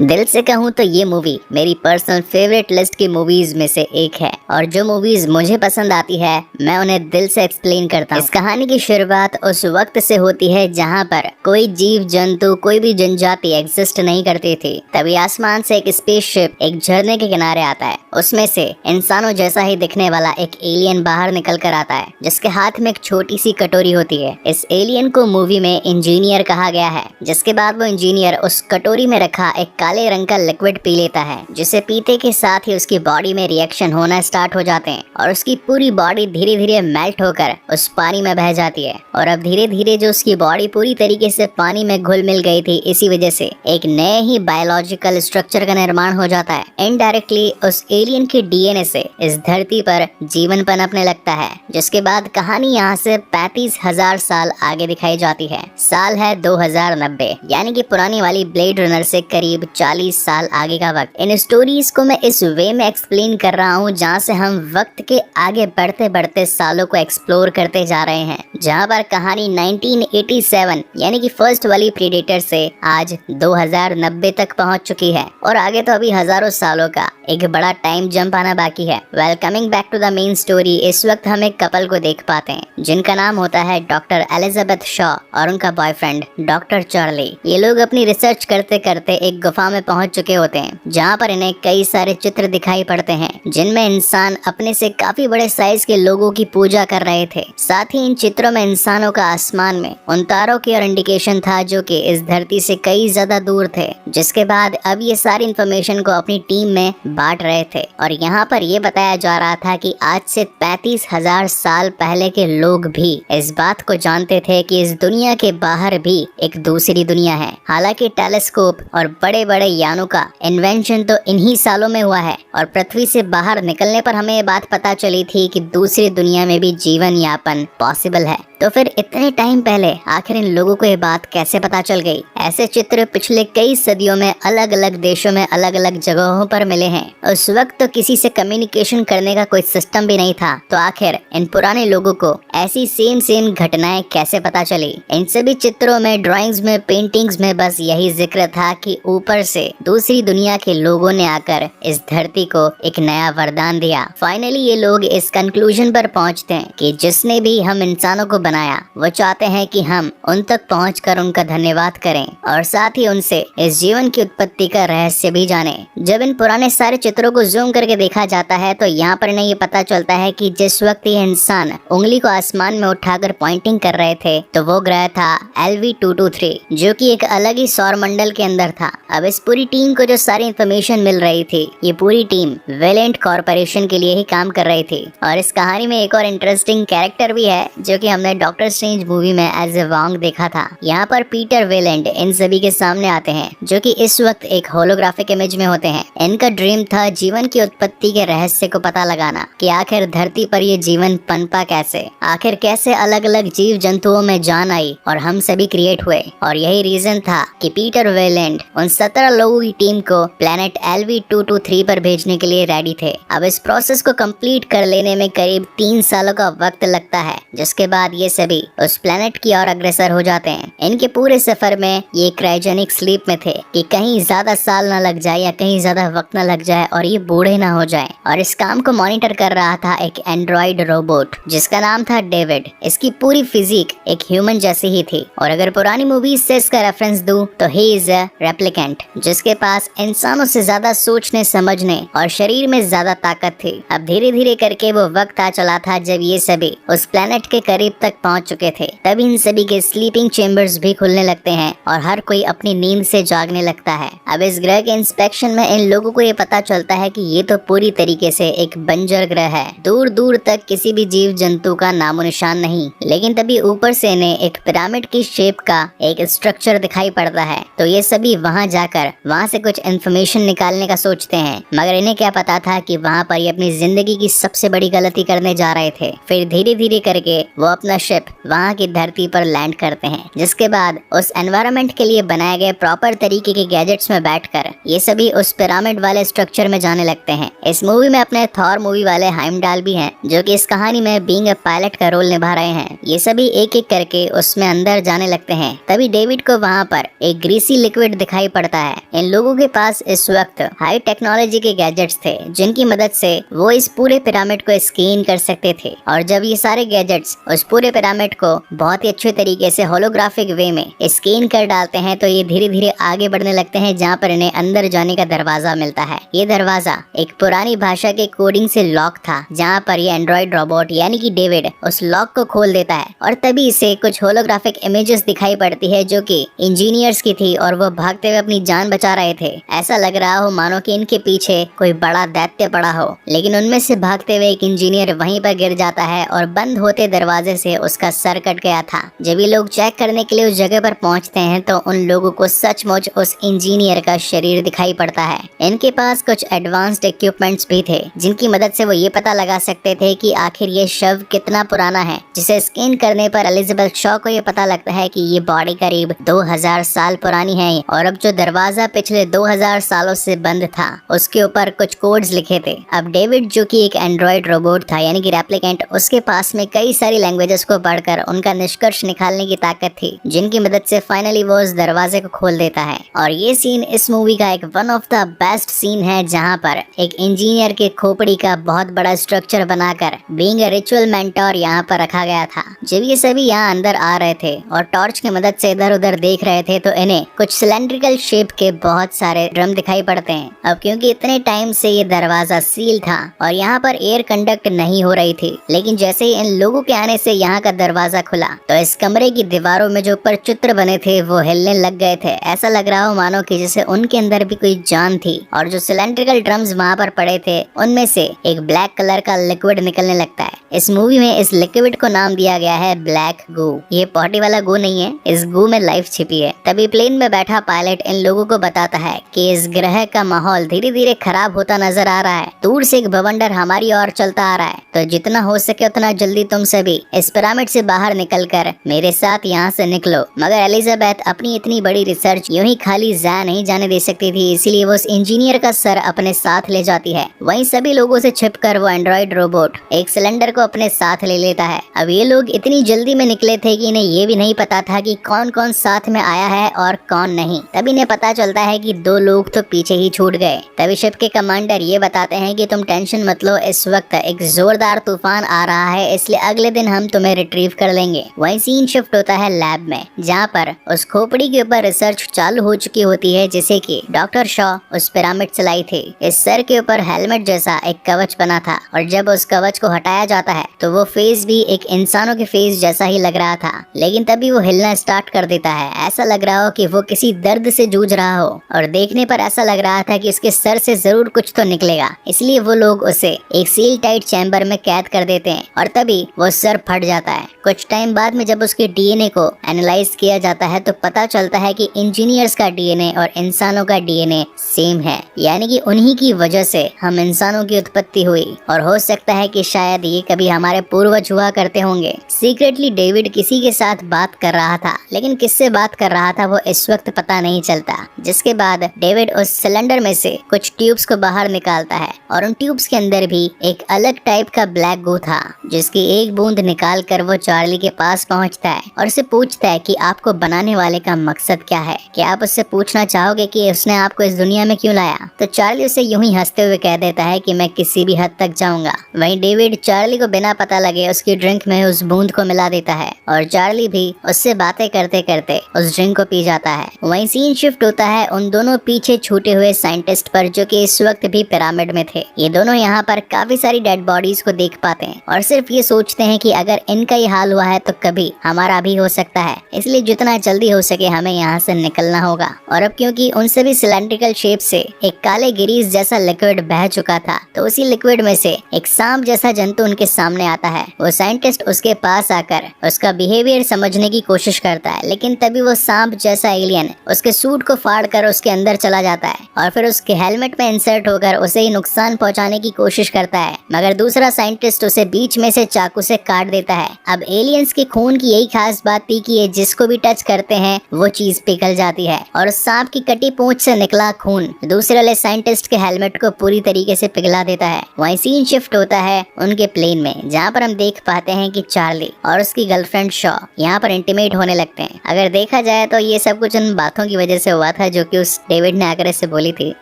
दिल से कहूँ तो ये मूवी मेरी पर्सनल फेवरेट लिस्ट की मूवीज में से एक है और जो मूवीज मुझे पसंद आती है मैं उन्हें दिल से एक्सप्लेन करता हूँ। इस कहानी की शुरुआत उस वक्त से होती है जहाँ पर कोई जीव जंतु कोई भी जनजाति एग्जिस्ट नहीं करती थी। तभी आसमान से एक स्पेसशिप एक झरने के किनारे आता है। उसमें से इंसानों जैसा ही दिखने वाला एक एलियन बाहर निकल कर आता है जिसके हाथ में एक छोटी सी कटोरी होती है। इस एलियन को मूवी में इंजीनियर कहा गया है। जिसके बाद वो इंजीनियर उस कटोरी में रखा एक काले रंग का लिक्विड पी लेता है जिसे पीते के साथ ही उसकी बॉडी में रिएक्शन होना स्टार्ट हो जाते हैं और उसकी पूरी बॉडी धीरे धीरे मेल्ट होकर उस पानी में बह जाती है। और अब धीरे धीरे जो उसकी बॉडी पूरी तरीके से पानी में घुल मिल गई थी, इसी वजह से एक नए ही बायोलॉजिकल स्ट्रक्चर का निर्माण हो जाता है। इनडायरेक्टली उस एलियन के डीएनए से इस धरती पर जीवन पनपने लगता है। जिसके बाद कहानी यहाँ से 35,000 साल आगे दिखाई जाती है। साल है 2090, यानी कि पुरानी वाली ब्लेड रनर से करीब 40 साल आगे का वक्त। इन स्टोरीज को मैं इस वे में एक्सप्लेन कर रहा हूँ जहाँ से हम वक्त के आगे बढ़ते बढ़ते सालों को एक्सप्लोर करते जा रहे हैं। जहाँ पर कहानी 1987 यानी कि फर्स्ट वाली प्रीडेटर से आज 2090 तक पहुँच चुकी है और आगे तो अभी हजारों सालों का एक बड़ा टाइम जंप आना बाकी है। Well, coming back to the main story, इस वक्त हम एक कपल को देख पाते हैं जिनका नाम होता है डॉक्टर एलिजाबेथ शॉ और उनका बॉयफ्रेंड डॉक्टर चार्ली। ये लोग अपनी रिसर्च करते करते एक गुफा में पहुंच चुके होते हैं जहां पर इन्हें कई सारे चित्र दिखाई पड़ते हैं जिनमें इंसान अपने से काफी बड़े साइज के लोगों की पूजा कर रहे थे। साथ ही इन चित्रों में इंसानों का आसमान में उन तारों की और इंडिकेशन था जो कि इस धरती से कई ज्यादा दूर थे। जिसके बाद अब ये सारी इंफॉर्मेशन को अपनी टीम में बांट रहे थे और यहाँ पर ये बताया जा रहा था कि आज से 35,000 साल पहले के लोग भी इस बात को जानते थे कि इस दुनिया के बाहर भी एक दूसरी दुनिया है। हालांकि टेलीस्कोप और बड़े बड़े यानों का इन्वेंशन तो इन्हीं सालों में हुआ है और पृथ्वी से बाहर निकलने पर हमें ये बात पता चली थी कि दूसरी दुनिया में भी जीवन यापन पॉसिबल है। तो फिर इतने टाइम पहले आखिर इन लोगों को ये बात कैसे पता चल गई? ऐसे चित्र पिछले कई सदियों में अलग अलग देशों में अलग अलग जगहों पर मिले हैं। उस वक्त तो किसी से कम्युनिकेशन करने का कोई सिस्टम भी नहीं था, तो आखिर इन पुराने लोगों को ऐसी सेम घटनाएं कैसे पता चली? इन सभी चित्रों में, ड्राइंग्स में, पेंटिंग्स में बस यही जिक्र था कि ऊपर से दूसरी दुनिया के लोगों ने आकर इस धरती को एक नया वरदान दिया। फाइनली ये लोग इस कंक्लूजन पर पहुंचते हैं कि जिसने भी हम इंसानों को बनाया वो चाहते हैं कि हम उन तक पहुंचकर उनका धन्यवाद करें और साथ ही उनसे इस जीवन की उत्पत्ति का रहस्य भी जाने। जब इन पुराने सारे चित्रों को जूम करके देखा जाता है तो यहाँ पर इन्हें ये पता चलता है कि जिस वक्त ये इंसान उंगली को आसमान में उठाकर पॉइंटिंग कर रहे थे तो वो ग्रह था LV-223 जो कि एक अलग ही सौर मंडल के अंदर था। अब इस पूरी टीम को जो सारी इंफॉर्मेशन मिल रही थी, ये पूरी टीम वेलेंट कॉर्पोरेशन के लिए ही काम कर रही थी। और इस कहानी में एक और इंटरेस्टिंग कैरेक्टर भी है जो कि हमने डॉक्टर स्ट्रेंज मूवी में एज ए वांग देखा था। यहाँ पर पीटर वेलेंट इन सभी के सामने आते हैं जो कि इस वक्त एक होलोग्राफिक इमेज में होते हैं। इनका ड्रीम था जीवन की उत्पत्ति के रहस्य को पता लगाना कि आखिर धरती पर ये जीवन पनपा कैसे, आखिर कैसे अलग अलग जीव जंतुओं में जान आई और हम सभी क्रिएट हुए। और यही रीजन था कि पीटर वेलेंट उन 17 लोगों की टीम को प्लेनेट LV-223 पर भेजने के लिए रेडी थे। अब इस प्रोसेस को कंप्लीट कर लेने में करीब 3 सालों का वक्त लगता है। जिसके बाद ये सभी उस प्लेनेट की ओर अग्रसर हो जाते हैं। इनके पूरे सफर में ये क्रायोजेनिक स्लीप में थे कि कहीं ज्यादा साल न लग जाए या कहीं ज्यादा वक्त न लग जाए और ये बूढ़े ना हो जाए। और इस काम को मॉनिटर कर रहा था एक एंड्रॉइड रोबोट जिसका नाम था डेविड। इसकी पूरी फिजिक एक ह्यूमन जैसी ही थी और अगर पुरानी मूवीज से इसका रेफरेंस दूं तो ही इज अ रेप्लिकेंट जिसके पास इंसानों से ज्यादा सोचने समझने और शरीर में ज्यादा ताकत थी। अब धीरे धीरे करके वो वक्त आ चला था जब ये सभी उस प्लेनेट के करीब तक पहुंच चुके थे। तब इन सभी के स्लीपिंग चेम्बर्स भी खुलने लगते हैं और हर कोई अपनी नींद से जागने लगता है। अब इस ग्रह के इंस्पेक्शन में इन लोगों को ये पता चलता है कि ये तो पूरी तरीके से एक बंजर ग्रह है। दूर दूर तक किसी भी जीव जंतु का नामो निशान नहीं। लेकिन तभी ऊपर से इन्हें एक पिरामिड की शेप का एक स्ट्रक्चर दिखाई पड़ता है। तो ये सभी वहाँ जाकर वहाँ से कुछ इन्फॉर्मेशन निकालने का सोचते हैं, मगर इन्हें क्या पता था कि वहाँ पर ये अपनी जिंदगी की सबसे बड़ी गलती करने जा रहे थे। फिर धीरे धीरे करके वो अपना शिप वहाँ की धरती पर लैंड करते हैं, जिसके बाद उस एनवायरनमेंट के लिए बनाए गए प्रॉपर तरीके के गैजेट्स में बैठकर ये सभी उस पिरामिड वाले स्ट्रक्चर में जाने लगते हैं। इस मूवी में अपने थॉर मूवी वाले हाइमडाल भी हैं, जो कि इस कहानी में बीइंग अ पायलट का रोल निभा रहे हैं। ये सभी एक एक करके उसमें अंदर जाने लगते हैं। तभी डेविड को वहाँ पर एक ग्रीसी लिक्विड दिखाई पड़ता है। इन लोगों के पास इस वक्त हाई टेक्नोलॉजी के गैजेट्स थे, जिनकी मदद से वो इस पूरे पिरामिड को स्कैन कर सकते थे। और जब ये सारे गैजेट्स उस पूरे पिरामिड को बहुत ही अच्छे तरीके से होलोग्राफिक वे में स्कैन कर डालते हैं, तो ये धीरे धीरे आगे बढ़ने लगते हैं, जहाँ पर इन्हें अंदर जाने का दरवाजा मिलता है। ये दरवाजा एक पुरानी भाषा के कोडिंग से लॉक था, जहाँ पर ये एंड्रॉइड रोबोट यानी कि डेविड उस लॉक को खोल देता है और तभी इसे कुछ होलोग्राफिक इमेजेस दिखाई पड़ती है, जो कि इंजीनियर्स की थी और वो भागते हुए अपनी जान बचा रहे थे। ऐसा लग रहा हो मानो कि इनके पीछे कोई बड़ा दैत्य पड़ा हो, लेकिन उनमें से भागते हुए एक इंजीनियर वहीं पर गिर जाता है और बंद होते दरवाजे से उसका सर कट गया था। जब ये लोग चेक करने के लिए उस जगह पर पहुंचते हैं, तो उन लोगों को सचमुच उस इंजीनियर का शरीर दिखाई पड़ता है। इनके पास कुछ एडवांस्ड इक्विपमेंट्स भी थे, जिनकी मदद से वो ये पता लगा सकते थे कि आखिर ये शव कितना पुराना है, जिसे स्कैन करने पर एलिजाबेथ शॉ को ये पता लगता है कि ये बॉडी करीब 2000 साल पुरानी है। और अब जो दरवाजा पिछले 2000 सालों से बंद था, उसके ऊपर कुछ कोड्स लिखे थे। अब डेविड, जो कि एक एंड्रॉइड रोबोट था यानी कि रेप्लिकेंट, उसके पास में कई सारी लैंग्वेजेस को पढ़कर उनका निष्कर्ष निकालने की ताकत थी, जिनकी मदद से फाइनली वो उस दरवाजे को खोल देता है। और ये सीन इस मूवी का एक one of the best scene है, जहाँ पर एक इंजीनियर के खोपड़ी का बहुत बड़ा स्ट्रक्चर बनाकर बीइंग अ रिचुअल मेंटोर यहाँ पर रखा गया था। जब ये सभी यहाँ अंदर आ रहे थे और टॉर्च की मदद से इधर उधर देख रहे थे, तो इन्हें कुछ सिलेंड्रिकल शेप के बहुत सारे ड्रम दिखाई पड़ते हैं। अब क्योंकि इतने टाइम से ये दरवाजा सील था और यहाँ पर एयर कंडक्ट नहीं हो रही थी, लेकिन जैसे ही इन लोगों के आने से यहाँ का दरवाजा खुला, तो इस कमरे की दीवारों में जो ऊपर चित्र बने थे वो हिलने लग गए थे। ऐसा लग रहा हो मानो कि जैसे उनके अंदर भी कोई जान थी। और जो सिलेंड्रिकल ड्रम्स वहाँ पर पड़े थे, उनमें से एक ब्लैक कलर का लिक्विड निकलने लगता है। इस मूवी में इस लिक्विड को नाम दिया गया है ब्लैक गू। ये पॉटी वाला गू नहीं है, इस गू में लाइफ छिपी है। तभी प्लेन में बैठा पायलट इन लोगों को बताता है कि इस ग्रह का माहौल धीरे धीरे खराब होता नजर आ रहा है। दूर से एक बवंडर हमारी ओर चलता आ रहा है, तो जितना हो सके उतना जल्दी तुम सभी इस पिरामिड से बाहर निकलकर मेरे साथ यहाँ से निकलो। मगर एलिजाबेथ अपनी इतनी बड़ी रिसर्च यूं ही खाली ज़ाया नहीं जाने दे सकती थी, इसीलिए वो उस इंजीनियर का सर अपने साथ ले जाती है। वहीं सभी लोगों से छिपकर वो एंड्रॉइड रोबोट एक सिलेंडर को अपने साथ ले लेता है। अब ये लोग इतनी जल्दी में निकले थे कि इन्हें ये भी नहीं पता था कि कौन कौन साथ में आया है और कौन नहीं। तभी इन्हें पता चलता है कि 2 लोग तो पीछे ही छूट गए। तभी शिप के कमांडर ये बताते हैं कि तुम टेंशन मत लो, इस वक्त एक जोरदार तूफान आ रहा है, इसलिए अगले दिन हम तुम्हें रिट्रीव कर लेंगे। वहीं सीन शिफ्ट होता है लैब में, जहाँ पर उस खोपड़ी के ऊपर रिसर्च चालू हो चुकी होती है, जिसे कि डॉक्टर शॉ उस पिरामिड से लाई थी। इस सर के ऊपर हेलमेट जैसा एक कवच बना था, और जब उस कवच को हटाया जाता है तो वो फेस भी एक इंसानों के फेस जैसा ही लग रहा था। लेकिन तभी वो हिलना स्टार्ट कर देता है। ऐसा लग रहा हो कि वो किसी दर्द से जूझ रहा हो, और देखने पर ऐसा लग रहा था कि उसके सर से जरूर कुछ तो निकलेगा। इसलिए वो लोग उसे एक सील टाइट चैम्बर में कैद कर देते हैं, और तभी वो सर फट जाता है। कुछ टाइम बाद में जब उसके डीएनए को एनालाइज किया जाता है, तो पता चलता है कि इंजीनियर्स का डीएनए और इंसानों का डीएनए सेम है, यानी कि उन्हीं की वजह से हम इंसानों की उत्पत्ति हुई। और हो सकता है कि शायद ये कभी हमारे पूर्वज हुआ करते होंगे। सीक्रेटली डेविड किसी के साथ बात कर रहा था, लेकिन किससे बात कर रहा था वो इस वक्त पता नहीं चलता। जिसके बाद डेविड उस सिलेंडर में से कुछ ट्यूब्स को बाहर निकालता है, और उन ट्यूब्स के अंदर भी एक अलग टाइप का ब्लैक गू था, जिसकी एक बूंद निकाल कर वो चार्ली के पास पहुंचता है और उसे पूछता है कि आपको बनाने वाले का मकसद क्या है। क्या आप उससे पूछना चाहोगे कि उसने आपको इस दुनिया में क्यों लाया? तो चार्ली उसे यूं ही हंसते हुए कह देता है कि मैं किसी भी हद तक जाऊंगा। वहीं डेविड चार्ली को बिना पता लगे उसकी ड्रिंक में उस बूंद को मिला देता है, और चार्ली भी उससे बातें करते करते उस ड्रिंक को पी जाता है। वहीं सीन शिफ्ट होता है उन दोनों पीछे छूटे हुए साइंटिस्ट पर, जो कि इस वक्त भी पिरामिड में थे। ये दोनों यहाँ पर काफी सारी डेड बॉडीज को देख पाते हैं, और सिर्फ ये सोचते हैं कि अगर इनका ये हाल हुआ है तो कभी हमारा भी हो सकता है, इसलिए जितना जल्दी हो सके हमें यहाँ से निकलना होगा। और अब क्योंकि उनसे भी सिलेंड्रिकल शेप से एक काले गिरीस जैसा लिक्विड बह चुका था, तो उसी लिक्विड में से एक सांप जैसा जंतु उनके सामने आता है। वो साइंटिस्ट उसके पास आकर उसका बिहेवियर समझने की कोशिश करता है, लेकिन तभी वो सांप जैसा एलियन उसके सूट को फाड़ कर उसके अंदर चला जाता है और फिर उसके हेलमेट में इंसर्ट होकर उसे ही नुकसान पहुंचाने की कोशिश करता है, मगर दूसरा साइंटिस्ट उसे बीच में से चाकू से काट देता है। अब एलियंस के खून की यही खास बात थी कि ये जिसको भी टच करते हैं वो चीज पिघल जाती है और उस सांप की कटी पूंछ से निकला खून दूसरे वाले साइंटिस्ट के हेलमेट को पूरी तरीके से पिघला देता है। वहीं सीन शिफ्ट होता है उनके प्लेन में, जहाँ पर हम देख पाते हैं कि चार्ली और उसकी गर्लफ्रेंड शॉ यहाँ पर इंटीमेट होने लगते हैं। अगर देखा जाए तो ये सब कुछ उन बातों की वजह से हुआ था जो कि उस डेविड ने आकर इससे बोली थी,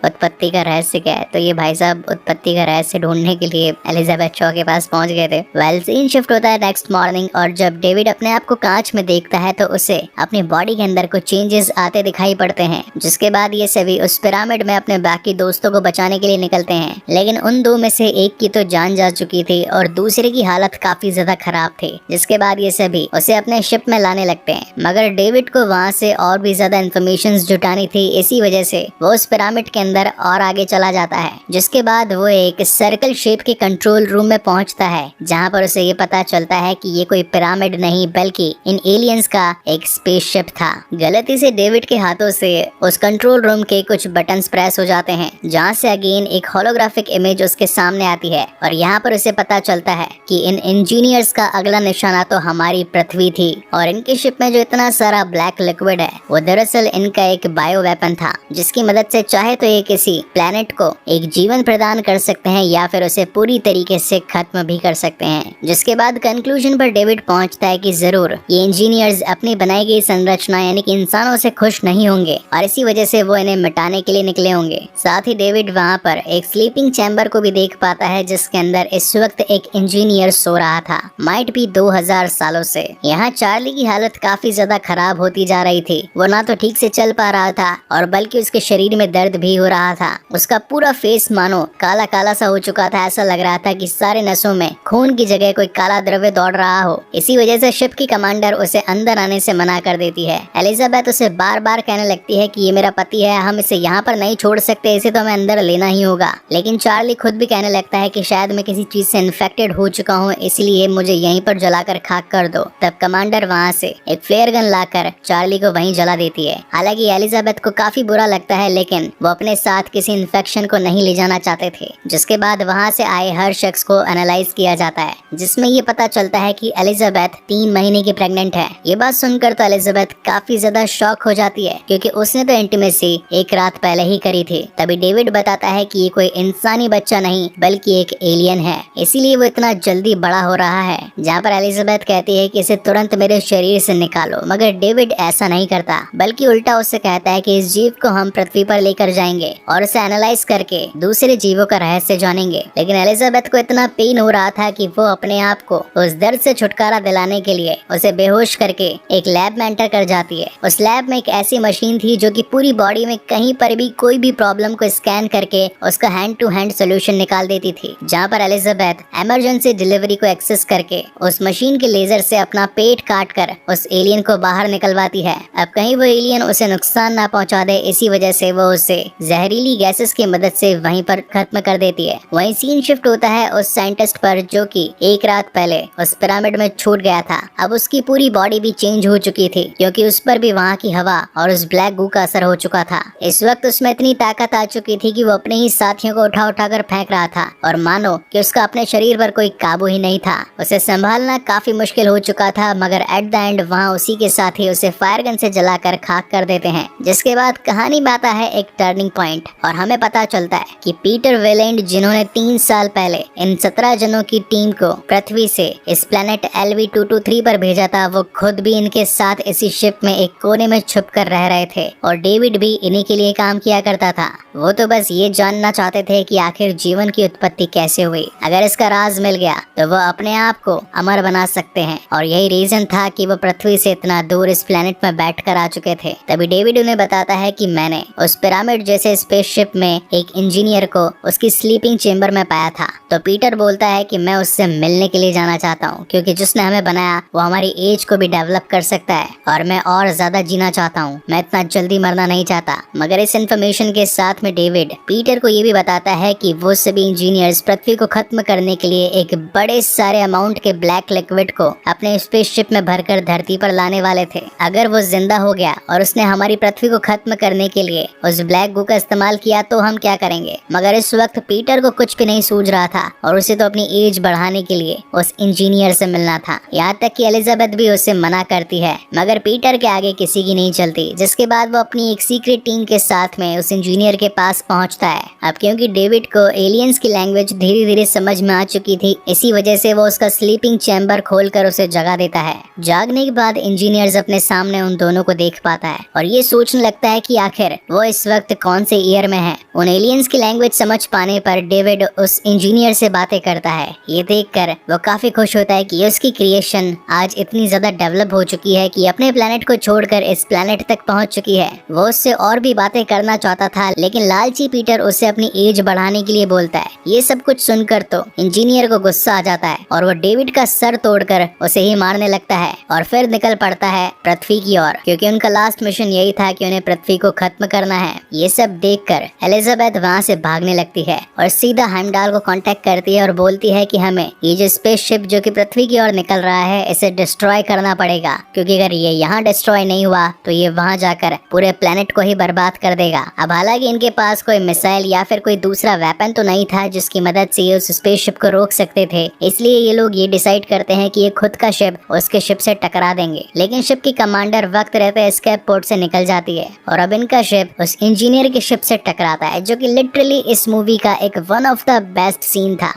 उत्पत्ति का रहस्य क्या है। तो ये भाई साहब उत्पत्ति का रहस्य ढूंढने के लिए एलिजाबेथ शॉ के पास पहुंच गए थे। वेल सीन शिफ्ट होता है नेक्स्ट मॉर्निंग और जब डेविड अपने आप को कांच में देखता है तो उसे अपनी बॉडी के अंदर कुछ चेंजेस आते दिखाई पड़ते हैं, जिसके बाद ये सभी उस पिरामिड में अपने बाकी दोस्तों को बचाने के लिए निकलते हैं। लेकिन उन दो में से एक की तो जान जा चुकी थी और दूसरे की हालत काफी ज्यादा खराब थी, जिसके बाद ये सभी उसे अपने शिप में लाने लगते हैं। मगर डेविड को वहाँ से और भी ज्यादा इन्फॉर्मेशन जुटानी थी, इसी वजह से वो उस पिरामिड के अंदर और आगे चला जाता है, जिसके बाद वो एक सर्कल शेप के कंट्रोल रूम में पहुंचता है, जहां पर उसे ये पता चलता है कि ये कोई पिरामिड नहीं बल्कि इन एलियंस का एक स्पेसशिप था। गलती से डेविड के हाथों से उस कंट्रोल रूम के कुछ बटन्स प्रेस हो जाते हैं, जहां से अगेन एक होलोग्राफिक इमेज उसके सामने आती है और यहाँ पर उसे पता चलता है कि इन इंजीनियर्स का अगला निशाना तो हमारी पृथ्वी थी और इनकी शिप में जो इतना सारा ब्लैक लिक्विड है वो दरअसल इनका एक बायो वेपन था, जिसकी मदद से चाहे तो ये किसी प्लेनेट को एक जीवन प्रदान कर सकते हैं या फिर उसे पूरी तरीके से खत्म भी कर सकते हैं। जिसके बाद कंक्लूजन पर डेविड पहुंचता है कि जरूर ये इंजीनियर्स अपनी बनाई गई संरचना यानी कि इंसानों से खुश नहीं होंगे और इसी वजह से वो इन्हें मिटाने के लिए निकले होंगे। साथ ही डेविड वहाँ पर एक स्लीपिंग चैम्बर को भी देख पाता है, जिसके अंदर इस वक्त एक इंजीनियर सो रहा था, माइट भी 2000 सालों से। यहाँ चार्ली की हालत काफी ज्यादा खराब होती जा रही थी। वो ना तो ठीक से चल पा रहा था और बल्कि उसके शरीर में दर्द भी हो रहा था। उसका पूरा फेस मानो काला काला सा हो चुका था। ऐसा लग रहा था कि सारे नसों में खून की जगह कोई काला द्रव्य दौड़ रहा हो। इसी वजह से शिप की कमांडर उसे अंदर आने से मना कर देती है। एलिजाबेथ उसे बार बार कहने लगती है कि ये मेरा पति है, हम इसे यहाँ पर नहीं छोड़ सकते, इसे तो हमें अंदर लेना ही होगा। लेकिन चार्ली खुद भी कहने लगता है कि शायद मैं किसी चीज से इन्फेक्टेड हो चुका हूँ, इसलिए मुझे यहीं पर जलाकर खाक कर दो। तब कमांडर वहाँ से एक फ्लेयर गन लाकर चार्ली को वहीं जला देती है। हालांकि एलिजाबेथ को काफी बुरा लगता है, लेकिन वो अपने साथ किसी इन्फेक्शन को नहीं ले जाना चाहते थे। जिसके बाद वहाँ से आए हर शख्स को एनालाइज किया जाता है, जिसमें ये पता चलता है कि एलिजाबेथ 3 महीने की प्रेग्नेंट है। ये बात सुनकर तो एलिजाबेथ काफी ज्यादा शॉक हो जाती है, क्योंकि उसने तो इंटीमेसी एक रात पहले ही करी थी। तभी डेविड बताता है कि ये कोई इंसानी बच्चा नहीं बल्कि एक एलियन है, इसीलिए वो इतना जल्दी बड़ा हो रहा है। जहाँ पर एलिजाबेथ कहती है कि इसे तुरंत मेरे शरीर से निकालो, मगर डेविड ऐसा नहीं करता, बल्कि उल्टा उससे कहता है कि इस जीव को हम पृथ्वी पर लेकर जाएंगे और उसे एनालाइज करके दूसरे जीवों का रहस्य जानेंगे। लेकिन एलिजाबेथ को इतना पेन हो रहा था कि वो अपने आप को उस दर्द से छुटकारा दिलाने के लिए उसे बेहोश करके एक लैब में एंटर कर जाती है। उस लैब में एक ऐसी मशीन थी जो कि पूरी बॉडी में कहीं पर भी कोई भी प्रॉब्लम को स्कैन करके उसका हैंड टू हैंड सोल्यूशन निकाल देती थी। जहाँ पर एलिजाबेथ इमरजेंसी डिलीवरी को एक्सेस करके उस मशीन के लेजर से अपना पेट काट कर उस एलियन को बाहर निकलवाती है। अब कहीं वो एलियन उसे नुकसान ना पहुंचा दे, इसी वजह से वो उसे जहरीली गैसेस की मदद से वहीं पर खत्म कर देती है। वहीं सीन शिफ्ट होता है उस साइंटिस्ट पर जो कि एक रात पहले उस पिरामिड में छूट गया था। अब उसकी पूरी बॉडी भी चेंज हो चुकी थी, क्योंकि उस पर भी वहाँ की हवा और उस ब्लैक गू का असर हो चुका था। इस वक्त उसमें इतनी ताकत आ चुकी थी कि वो अपने ही साथियों को उठा उठा कर फेंक रहा था और मानो कि उसका अपने शरीर पर कोई काबू ही नहीं था। उसे संभालना काफी मुश्किल हो चुका था, मगर एट द एंड वहाँ उसी के साथी उसे फायर गन से जलाकर खाक कर देते हैं। जिसके बाद कहानी में आता है एक टर्निंग पॉइंट और हमें पता चलता है कि पीटर वेलेंड, जिन्होंने 3 साल पहले इन 17 जनों की टीम को पृथ्वी से इस प्लेनेट LV-223 पर भेजा था, वो खुद भी इनके साथ इसी शिप में एक कोने में छुप कर रह रहे थे और डेविड भी इन्हीं के लिए काम किया करता था। वो तो बस ये जानना चाहते थे कि आखिर जीवन की उत्पत्ति कैसे हुई। अगर इसका राज मिल गया तो वो अपने आप को अमर बना सकते हैं, और यही रीजन था कि वो पृथ्वी से इतना दूर इस प्लेनेट में बैठकर आ चुके थे। तभी डेविड उन्हें बताता है कि मैंने उस पिरामिड जैसे स्पेसशिप में एक इंजीनियर को उसकी स्लीपिंग चेम्बर में पाया था। तो पीटर बोलता है कि मैं उससे मिलने के लिए जाना चाहता हूँ, क्योंकि जिसने हमें बनाया वो हमारी एज को भी डेवलप कर सकता है और मैं और ज्यादा जीना चाहता हूँ, मैं इतना जल्दी मरना नहीं चाहता। मगर इस इन्फॉर्मेशन के साथ में डेविड पीटर को ये भी बताता है कि वो सभी इंजीनियर्स पृथ्वी को खत्म करने के लिए एक बड़े सारे अमाउंट के ब्लैक लिक्विड को अपने स्पेसशिप में भरकर धरती पर लाने वाले थे। अगर वो जिंदा हो गया और उसने हमारी पृथ्वी को खत्म करने के लिए उस ब्लैक गू का इस्तेमाल किया तो हम क्या करेंगे। मगर इस वक्त पीटर को कुछ भी नहीं सूझ रहा था और उसे तो अपनी एज बढ़ाने के लिए उस इंजीनियर से मिलना था। यहाँ तक कि एलिजाबेथ भी उसे मना करती है, मगर पीटर के आगे किसी की नहीं चलती। जिसके बाद वो अपनी एक सीक्रेट टीम के साथ में उस इंजीनियर के पास पहुंचता है। अब क्योंकि डेविड को एलियंस की लैंग्वेज धीरे धीरे समझ में आ चुकी थी, इसी वजह से वो उसका स्लीपिंग चैम्बर खोलकर उसे जगा देता है। जागने के बाद इंजीनियर्स अपने सामने उन दोनों को देख पाता है और ये सोचने लगता है कि आखिर वो इस वक्त कौन से ईयर में है। उन एलियंस की लैंग्वेज समझ पाने पर डेविड उस इंजीनियर से बातें करता है। ये देखकर वो काफी खुश होता है कि उसकी क्रिएशन आज इतनी ज्यादा डेवलप हो चुकी है कि अपने प्लेनेट को छोड़कर इस प्लेनेट तक पहुंच चुकी है। वो उससे और भी बातें करना चाहता था, लेकिन लालची पीटर उसे अपनी एज बढ़ाने के लिए बोलता है। ये सब कुछ सुनकर तो इंजीनियर को गुस्सा आ जाता है और वो डेविड का सर तोड़कर उसे ही मारने लगता है और फिर निकल पड़ता है पृथ्वी की ओर, क्योंकि उनका लास्ट मिशन यही था कि उन्हें पृथ्वी को खत्म करना है। ये सब देखकर एलिजाबेथ वहाँ से भागने लगती है और सीधा हेमडाल को कांटेक्ट करती है और बोलती है कि हमें ये जो स्पेसशिप जो कि पृथ्वी की ओर निकल रहा है इसे डिस्ट्रॉय करना पड़ेगा, क्योंकि अगर ये यहाँ डिस्ट्रॉय नहीं हुआ तो ये वहाँ जाकर पूरे प्लेनेट को ही बर्बाद कर देगा। अब हालांकि इनके पास कोई मिसाइल या फिर कोई दूसरा वेपन तो नहीं था जिसकी मदद से ये उस स्पेसशिप को रोक सकते थे, इसलिए ये लोग ये डिसाइड करते हैं कि ये खुद का शिप उसके शिप से टकरा देंगे। लेकिन शिप की कमांडर वक्त रहते एस्केप पोर्ट से निकल जाती है और अब इनका शिप उस इंजीनियर के शिप से टकराता है, जो कि लिटरली इस मूवी का एक one of the best scene था।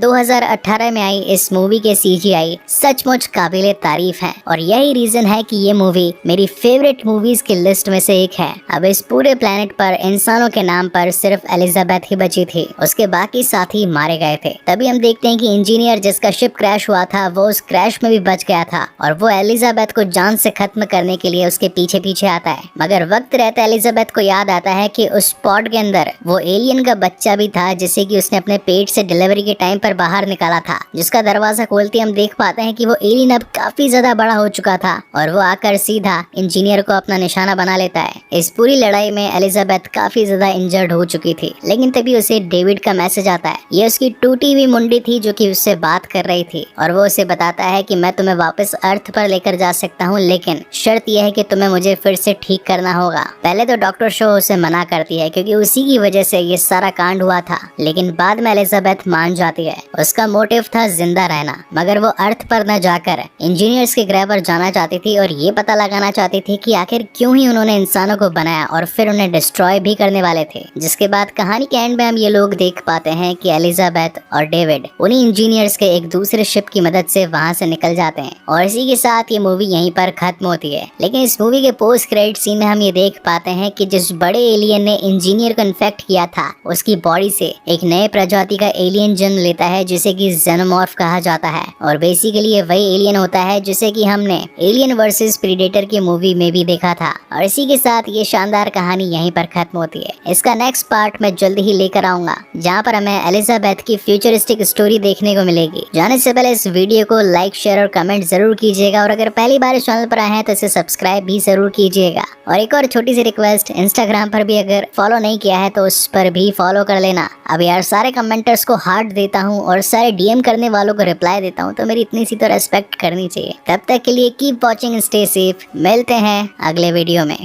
2018 में आई इस मूवी के CGI सचमुच काबिले तारीफ है और यही रीजन है कि ये मूवी मेरी फेवरेट मूवीज की लिस्ट में से एक है। अब इस पूरे प्लेनेट पर इंसानों के नाम पर सिर्फ एलिजाबेथ ही बची थी, उसके बाकी साथी मारे गए थे। तभी हम देखते हैं कि इंजीनियर जिसका शिप क्रैश हुआ था वो उस क्रैश में भी बच गया था और वो एलिजाबेथ को जान से खत्म करने के लिए उसके पीछे पीछे आता है। मगर वक्त रहता एलिजाबेथ को याद आता है कि उस पॉड के अंदर वो एलियन का बच्चा भी था जिसे कि उसने अपने पेट से डिलीवरी के टाइम पर बाहर निकाला था, जिसका दरवाजा खोलते हम देख पाते हैं कि वो एलियन अब काफी ज्यादा बड़ा हो चुका था और वो आकर सीधा इंजीनियर को अपना निशाना बना लेता है। इस पूरी लड़ाई में एलिजाबेथ काफी ज्यादा इंजर्ड हो चुकी थी, लेकिन तभी उसे डेविड का मैसेज आता है। ये उसकी टूटी हुई मुंडी थी जो कि उससे बात कर रही थी और वो उसे बताता है कि मैं तुम्हें वापस अर्थ पर लेकर जा सकता हूँ, लेकिन शर्त यह है कि तुम्हें मुझे फिर से ठीक करना होगा। पहले तो डॉक्टर शो उसे मना करती है क्योंकि उसी की वजह से ये सारा कांड हुआ था, लेकिन बाद में एलिजाबेथ मान जाती है। उसका मोटिव था जिंदा रहना, मगर वो अर्थ पर न जाकर इंजीनियर्स के ग्रह पर जाना चाहती थी और ये पता लगाना चाहती थी कि आखिर क्यों ही उन्होंने इंसानों को बनाया और फिर उन्हें डिस्ट्रॉय भी करने वाले थे। जिसके बाद कहानी के एंड में हम ये लोग देख पाते हैं कि एलिजाबेथ और डेविड उन्हीं इंजीनियर्स के एक दूसरे शिप की मदद से वहाँ से निकल जाते हैं और इसी के साथ ये मूवी यहीं पर खत्म होती है। लेकिन इस मूवी के पोस्ट क्रेडिट सीन में हम ये देख पाते हैं कि जिस बड़े एलियन ने इंजीनियर को इन्फेक्ट किया था उसकी बॉडी से एक नए प्रजाति का एलियन जन्म लेता है जिसे कि जेनोमॉर्फ कहा जाता है और बेसिकली ये वही एलियन होता है जिसे कि हमने एलियन वर्सेस प्रीडेटर की मूवी में भी देखा था। और इसी के साथ ये शानदार कहानी यहीं पर खत्म होती है। इसका नेक्स्ट पार्ट मैं जल्द ही लेकर आऊंगा जहाँ पर हमें एलिजाबेथ की फ्यूचरिस्टिक स्टोरी देखने को मिलेगी। जाने से पहले इस वीडियो को लाइक शेयर और कमेंट जरूर कीजिएगा और अगर पहली बार इस चैनल पर आए हैं तो इसे सब्सक्राइब भी जरूर कीजिएगा। और एक और छोटी सी रिक्वेस्ट, इंस्टाग्राम पर भी अगर फॉलो नहीं किया है तो उस पर भी फॉलो कर लेना। अब यार सारे कमेंटर्स को हार्ट देता हूँ और सारे DM करने वालों को रिप्लाई देता हूँ, तो मेरी इतनी सी तो रेस्पेक्ट करनी चाहिए। तब तक के लिए कीप वॉचिंग, स्टे सेफ, मिलते हैं अगले वीडियो में।